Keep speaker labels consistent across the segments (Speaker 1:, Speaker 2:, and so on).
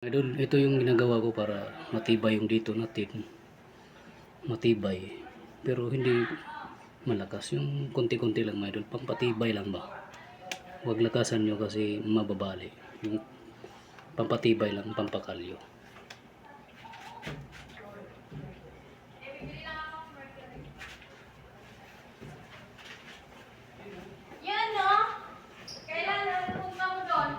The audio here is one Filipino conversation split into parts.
Speaker 1: Idol, ito yung ginagawa ko para matibay yung dito natin. Matibay. Pero hindi malakas. Yung konti-konti lang mga idol. Pampatibay lang ba? Huwag lakasan nyo kasi mababali. Yung pampatibay lang, pampakalyo.
Speaker 2: Yan no? Kailan punta mo doon?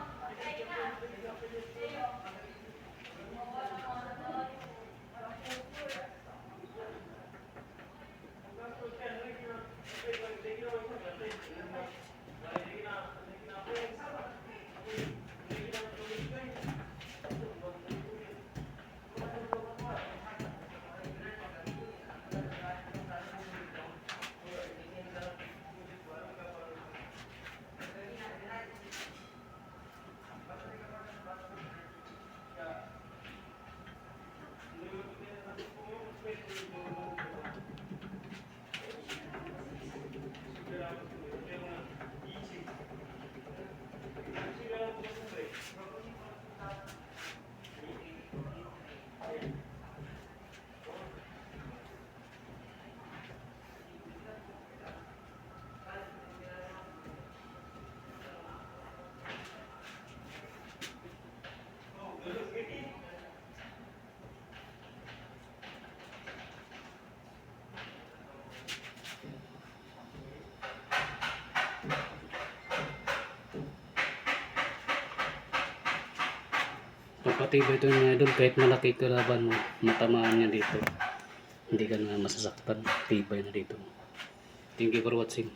Speaker 1: Pampatibay ito mga idol. Kahit malaki kalaban mo, matamaan niya dito. Hindi ka na masasaktan. Tibay na dito. Thank you for watching.